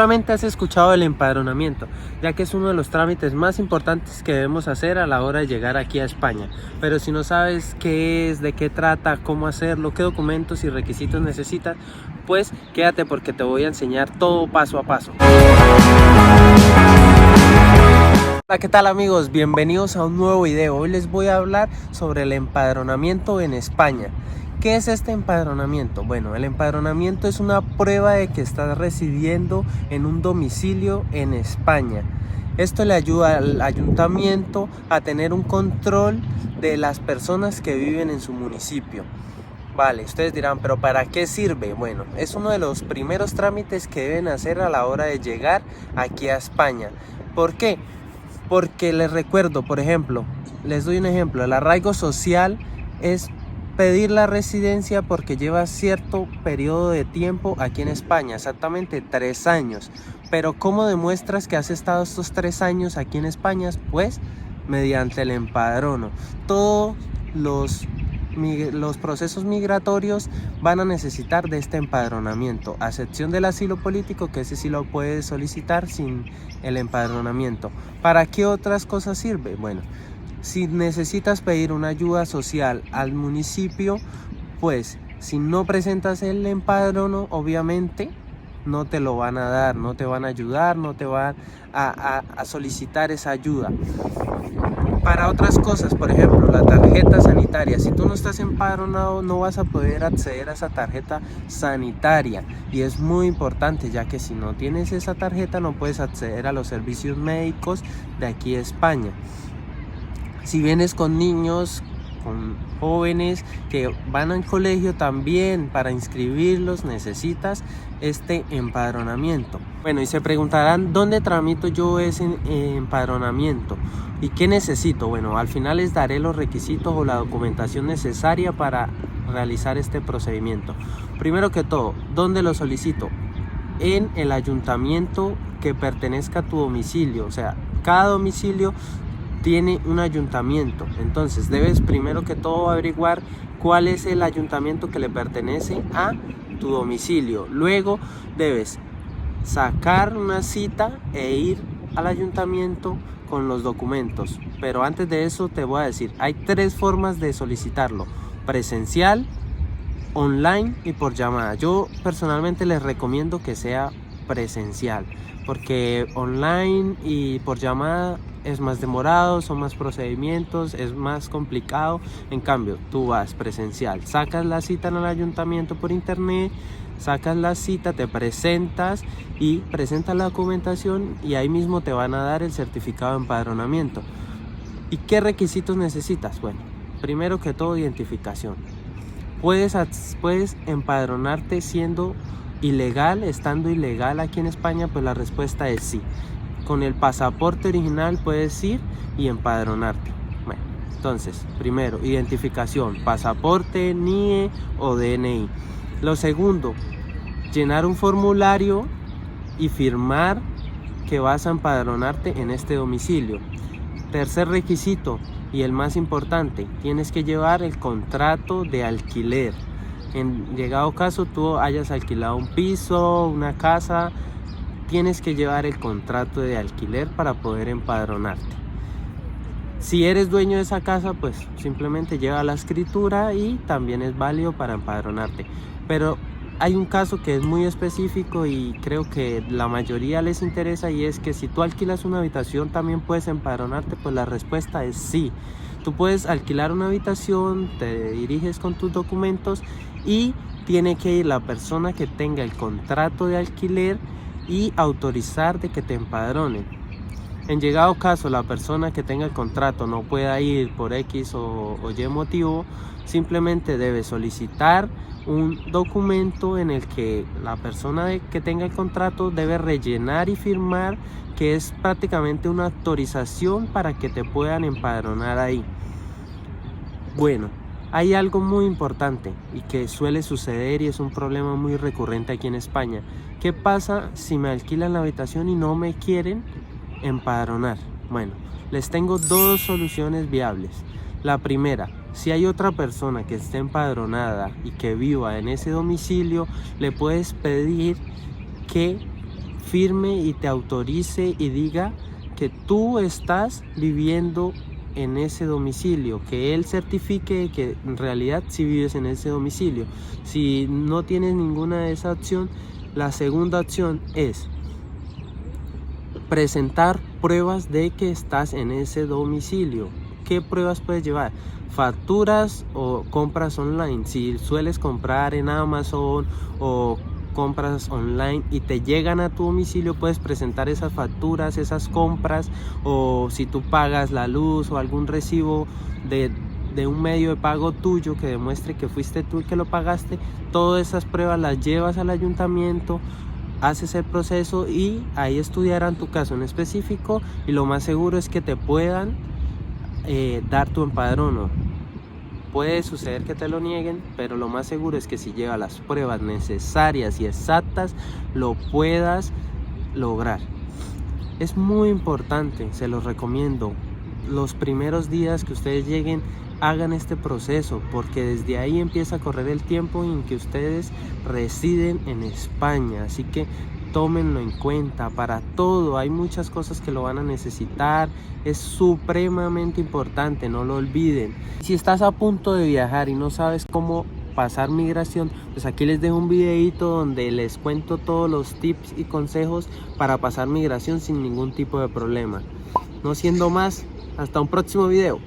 Seguramente has escuchado del empadronamiento, ya que es uno de los trámites más importantes que debemos hacer a la hora de llegar aquí a España. Pero si no sabes qué es, de qué trata, cómo hacerlo, qué documentos y requisitos necesitas, pues quédate porque te voy a enseñar todo paso a paso. Hola, ¿qué tal amigos? Bienvenidos a un nuevo video. Hoy les voy a hablar sobre el empadronamiento en España. ¿Qué es este empadronamiento? Bueno, el empadronamiento es una prueba de que estás residiendo en un domicilio en España. Esto le ayuda al ayuntamiento a tener un control de las personas que viven en su municipio. Vale, ustedes dirán, ¿pero para qué sirve? Bueno, es uno de los primeros trámites que deben hacer a la hora de llegar aquí a España. ¿Por qué? Porque les recuerdo, por ejemplo, les doy un ejemplo, el arraigo social es pedir la residencia porque lleva cierto periodo de tiempo aquí en España, exactamente 3 años. Pero ¿cómo demuestras que has estado estos 3 años aquí en España? Pues mediante el empadrono. Todos los procesos migratorios van a necesitar de este empadronamiento, a excepción del asilo político, que ese sí lo puedes solicitar sin el empadronamiento. ¿Para qué otras cosas sirve? Bueno, si necesitas pedir una ayuda social al municipio, pues si no presentas el empadrono, obviamente no te lo van a dar, no te van a ayudar, no te van a solicitar esa ayuda. Para otras cosas, por ejemplo, la tarjeta sanitaria, si tú no estás empadronado no vas a poder acceder a esa tarjeta sanitaria, y es muy importante, ya que si no tienes esa tarjeta no puedes acceder a los servicios médicos de aquí de España. Si vienes con niños, con jóvenes que van al colegio, también para inscribirlos necesitas este empadronamiento. Bueno, y se preguntarán, ¿dónde tramito yo ese empadronamiento? ¿Y qué necesito? Bueno, al final les daré los requisitos o la documentación necesaria para realizar este procedimiento. Primero que todo, ¿dónde lo solicito? En el ayuntamiento que pertenezca a tu domicilio. O sea, cada domicilio tiene un ayuntamiento, entonces debes primero que todo averiguar cuál es el ayuntamiento que le pertenece a tu domicilio. Luego debes sacar una cita e ir al ayuntamiento con los documentos. Pero antes de eso te voy a decir, hay 3 formas de solicitarlo: presencial, online y por llamada. Yo personalmente les recomiendo que sea presencial, porque online y por llamada es más demorado, son más procedimientos, es más complicado. En cambio, tú vas presencial, sacas la cita en el ayuntamiento por internet, sacas la cita, te presentas y presentas la documentación, y ahí mismo te van a dar el certificado de empadronamiento. ¿Y qué requisitos necesitas? Bueno, primero que todo, identificación. ¿Puedes empadronarte siendo ilegal, estando ilegal aquí en España? Pues la respuesta es sí. Con el pasaporte original puedes ir y empadronarte. Bueno, entonces, primero, identificación, pasaporte, NIE o DNI. Lo segundo, llenar un formulario y firmar que vas a empadronarte en este domicilio. Tercer requisito, y el más importante, tienes que llevar el contrato de alquiler. En llegado caso tú hayas alquilado un piso, una casa, tienes que llevar el contrato de alquiler para poder empadronarte. Si eres dueño de esa casa, pues simplemente lleva la escritura y también es válido para empadronarte. Pero hay un caso que es muy específico y creo que la mayoría les interesa, y es que si tú alquilas una habitación también puedes empadronarte. Pues la respuesta es sí. Tú puedes alquilar una habitación, te diriges con tus documentos y tiene que ir la persona que tenga el contrato de alquiler y autorizar de que te empadronen. En llegado caso la persona que tenga el contrato no pueda ir por X o Y motivo, simplemente debe solicitar un documento en el que la persona que tenga el contrato debe rellenar y firmar, que es prácticamente una autorización para que te puedan empadronar ahí. Bueno, hay algo muy importante y que suele suceder y es un problema muy recurrente aquí en España. ¿Qué pasa si me alquilan la habitación y no me quieren empadronar? Bueno, les tengo 2 soluciones viables. La primera, si hay otra persona que esté empadronada y que viva en ese domicilio, le puedes pedir que firme y te autorice y diga que tú estás viviendo en ese domicilio, que él certifique que en realidad sí vives en ese domicilio. Si no tienes ninguna de esa opción, la segunda opción es presentar pruebas de que estás en ese domicilio. ¿Qué pruebas puedes llevar? Facturas o compras online. Si sueles comprar en Amazon o compras online y te llegan a tu domicilio, puedes presentar esas facturas, esas compras, o si tú pagas la luz o algún recibo de un medio de pago tuyo que demuestre que fuiste tú el que lo pagaste, todas esas pruebas las llevas al ayuntamiento, haces el proceso y ahí estudiarán tu caso en específico y lo más seguro es que te puedan dar tu empadrono. Puede suceder que te lo nieguen, pero lo más seguro es que si llevas las pruebas necesarias y exactas, lo puedas lograr. Es muy importante, se los recomiendo. Los primeros días que ustedes lleguen, hagan este proceso, porque desde ahí empieza a correr el tiempo en que ustedes residen en España. Así que tómenlo en cuenta para todo. Hay muchas cosas que lo van a necesitar. Es supremamente importante, no lo olviden. Si estás a punto de viajar y no sabes cómo pasar migración, pues aquí les dejo un videito donde les cuento todos los tips y consejos para pasar migración sin ningún tipo de problema. No siendo más, hasta un próximo video.